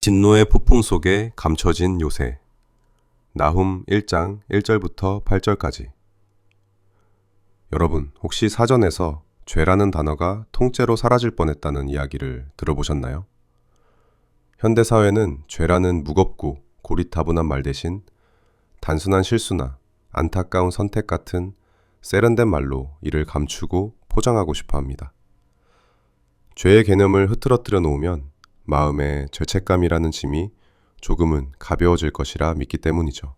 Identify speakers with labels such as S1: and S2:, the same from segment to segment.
S1: 진노의 폭풍 속에 감춰진 요새. 나훔 1장 1절부터 8절까지. 여러분, 혹시 사전에서 죄라는 단어가 통째로 사라질 뻔했다는 이야기를 들어보셨나요? 현대사회는 죄라는 무겁고 고리타분한 말 대신 단순한 실수나 안타까운 선택 같은 세련된 말로 이를 감추고 포장하고 싶어 합니다. 죄의 개념을 흐트러뜨려 놓으면 마음의 죄책감이라는 짐이 조금은 가벼워질 것이라 믿기 때문이죠.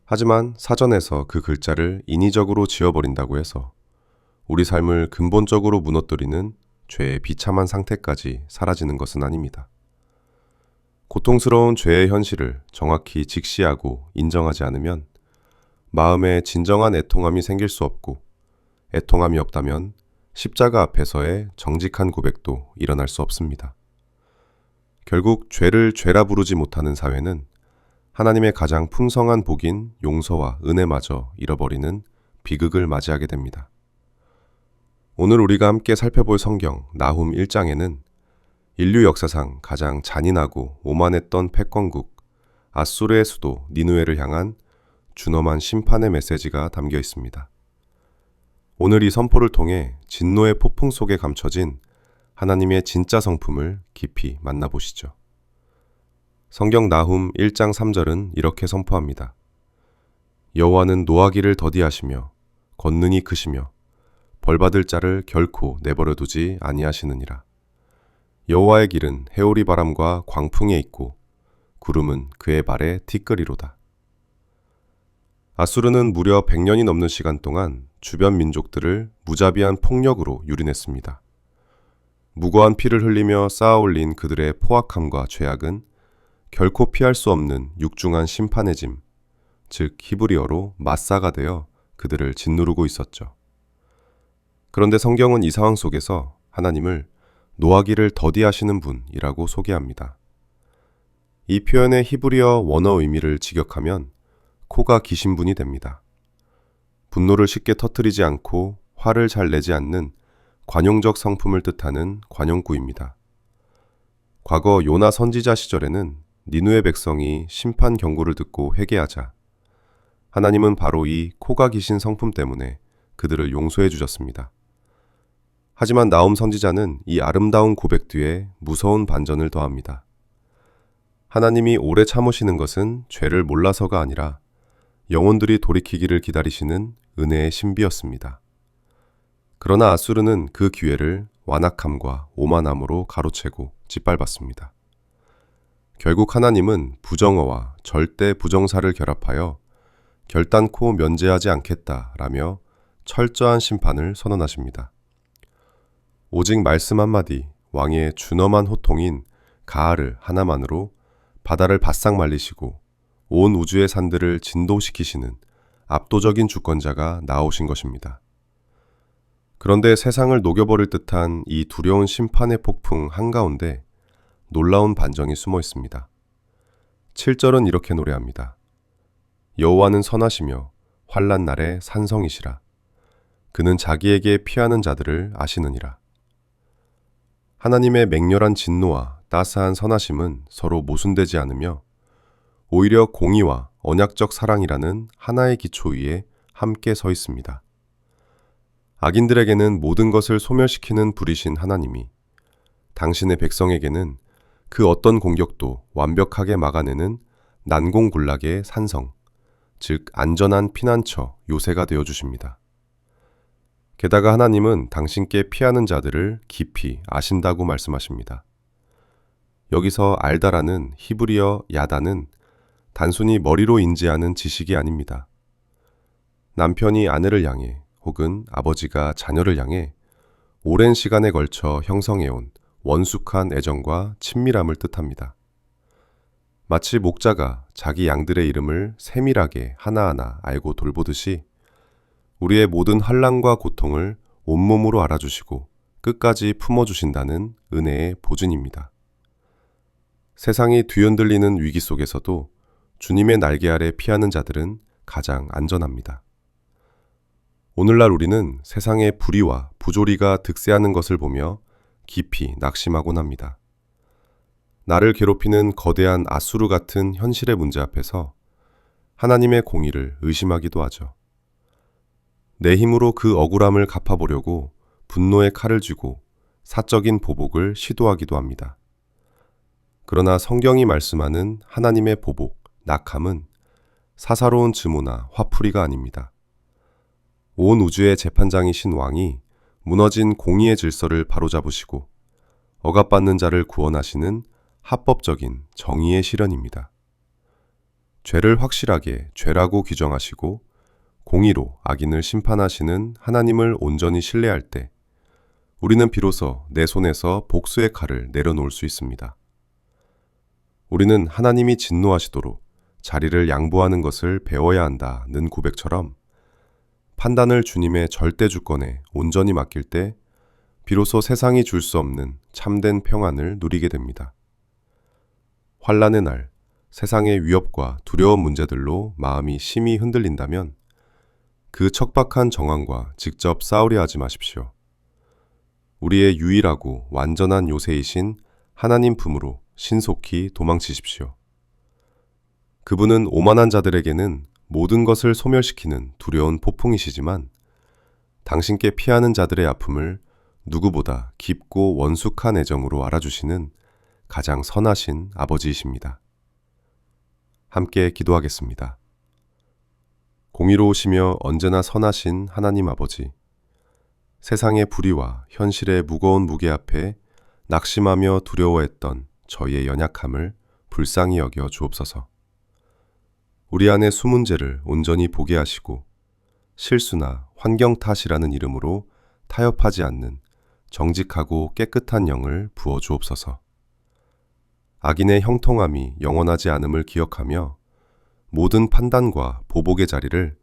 S1: 하지만 사전에서 그 글자를 인위적으로 지워버린다고 해서 우리 삶을 근본적으로 무너뜨리는 죄의 비참한 상태까지 사라지는 것은 아닙니다. 고통스러운 죄의 현실을 정확히 직시하고 인정하지 않으면 마음에 진정한 애통함이 생길 수 없고, 애통함이 없다면 십자가 앞에서의 정직한 고백도 일어날 수 없습니다. 결국 죄를 죄라 부르지 못하는 사회는 하나님의 가장 풍성한 복인 용서와 은혜마저 잃어버리는 비극을 맞이하게 됩니다. 오늘 우리가 함께 살펴볼 성경 나훔 1장에는 인류 역사상 가장 잔인하고 오만했던 패권국 아수르의 수도 니느웨를 향한 준엄한 심판의 메시지가 담겨 있습니다. 오늘 이 선포를 통해 진노의 폭풍 속에 감춰진 하나님의 진짜 성품을 깊이 만나보시죠. 성경 나훔 1장 3절은 이렇게 선포합니다. 여호와는 노하기를 더디하시며 권능이 크시며 벌받을 자를 결코 내버려 두지 아니하시느니라. 여호와의 길은 해오리 바람과 광풍에 있고 구름은 그의 발에 티끌이로다. 아수르는 무려 100년이 넘는 시간 동안 주변 민족들을 무자비한 폭력으로 유린했습니다. 무고한 피를 흘리며 쌓아올린 그들의 포악함과 죄악은 결코 피할 수 없는 육중한 심판의 짐, 즉 히브리어로 마사가 되어 그들을 짓누르고 있었죠. 그런데 성경은 이 상황 속에서 하나님을 노하기를 더디하시는 분이라고 소개합니다. 이 표현의 히브리어 원어 의미를 직역하면 코가 기신 분이 됩니다. 분노를 쉽게 터뜨리지 않고 화를 잘 내지 않는 관용적 성품을 뜻하는 관용구입니다. 과거 요나 선지자 시절에는 니느웨 백성이 심판 경고를 듣고 회개하자 하나님은 바로 이 코가 기신 성품 때문에 그들을 용서해 주셨습니다. 하지만 나훔 선지자는 이 아름다운 고백 뒤에 무서운 반전을 더합니다. 하나님이 오래 참으시는 것은 죄를 몰라서가 아니라 영혼들이 돌이키기를 기다리시는 은혜의 신비였습니다. 그러나 아수르는 그 기회를 완악함과 오만함으로 가로채고 짓밟았습니다. 결국 하나님은 부정어와 절대 부정사를 결합하여 결단코 면제하지 않겠다라며 철저한 심판을 선언하십니다. 오직 말씀 한마디, 왕의 준엄한 호통인 가알을 하나만으로 바다를 바싹 말리시고 온 우주의 산들을 진도시키시는 압도적인 주권자가 나오신 것입니다. 그런데 세상을 녹여버릴 듯한 이 두려운 심판의 폭풍 한가운데 놀라운 반정이 숨어 있습니다. 7절은 이렇게 노래합니다. 여호와는 선하시며 환난 날에 산성이시라. 그는 자기에게 피하는 자들을 아시느니라. 하나님의 맹렬한 진노와 따스한 선하심은 서로 모순되지 않으며 오히려 공의와 언약적 사랑이라는 하나의 기초 위에 함께 서 있습니다. 악인들에게는 모든 것을 소멸시키는 불이신 하나님이 당신의 백성에게는 그 어떤 공격도 완벽하게 막아내는 난공굴락의 산성, 즉 안전한 피난처 요새가 되어주십니다. 게다가 하나님은 당신께 피하는 자들을 깊이 아신다고 말씀하십니다. 여기서 알다라는 히브리어 야다는 단순히 머리로 인지하는 지식이 아닙니다. 남편이 아내를 향해 혹은 아버지가 자녀를 향해 오랜 시간에 걸쳐 형성해온 원숙한 애정과 친밀함을 뜻합니다. 마치 목자가 자기 양들의 이름을 세밀하게 하나하나 알고 돌보듯이 우리의 모든 환난과 고통을 온몸으로 알아주시고 끝까지 품어주신다는 은혜의 보증입니다. 세상이 뒤흔들리는 위기 속에서도 주님의 날개 아래 피하는 자들은 가장 안전합니다. 오늘날 우리는 세상의 불의와 부조리가 득세하는 것을 보며 깊이 낙심하곤 합니다. 나를 괴롭히는 거대한 아수르 같은 현실의 문제 앞에서 하나님의 공의를 의심하기도 하죠. 내 힘으로 그 억울함을 갚아보려고 분노의 칼을 쥐고 사적인 보복을 시도하기도 합니다. 그러나 성경이 말씀하는 하나님의 보복, 낙함은 사사로운 증오나 화풀이가 아닙니다. 온 우주의 재판장이신 왕이 무너진 공의의 질서를 바로잡으시고 억압받는 자를 구원하시는 합법적인 정의의 실현입니다. 죄를 확실하게 죄라고 규정하시고 공의로 악인을 심판하시는 하나님을 온전히 신뢰할 때 우리는 비로소 내 손에서 복수의 칼을 내려놓을 수 있습니다. 우리는 하나님이 진노하시도록 자리를 양보하는 것을 배워야 한다는 고백처럼 판단을 주님의 절대 주권에 온전히 맡길 때 비로소 세상이 줄 수 없는 참된 평안을 누리게 됩니다. 환난의 날, 세상의 위협과 두려운 문제들로 마음이 심히 흔들린다면 그 척박한 정황과 직접 싸우려 하지 마십시오. 우리의 유일하고 완전한 요새이신 하나님 품으로 신속히 도망치십시오. 그분은 오만한 자들에게는 모든 것을 소멸시키는 두려운 폭풍이시지만 당신께 피하는 자들의 아픔을 누구보다 깊고 원숙한 애정으로 알아주시는 가장 선하신 아버지이십니다. 함께 기도하겠습니다. 공의로우시며 언제나 선하신 하나님 아버지, 세상의 불의와 현실의 무거운 무게 앞에 낙심하며 두려워했던 저희의 연약함을 불쌍히 여겨 주옵소서. 우리 안의 수문제를 온전히 보게 하시고 실수나 환경 탓이라는 이름으로 타협하지 않는 정직하고 깨끗한 영을 부어 주옵소서. 악인의 형통함이 영원하지 않음을 기억하며 모든 판단과 보복의 자리를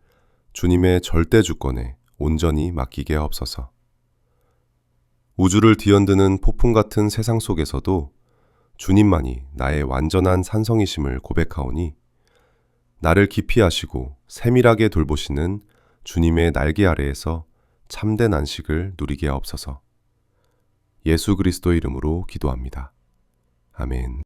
S1: 주님의 절대 주권에 온전히 맡기게 하옵소서. 우주를 뒤흔드는 폭풍 같은 세상 속에서도 주님만이 나의 완전한 산성이심을 고백하오니 나를 깊이 아시고 세밀하게 돌보시는 주님의 날개 아래에서 참된 안식을 누리게 하옵소서. 예수 그리스도 이름으로 기도합니다. 아멘.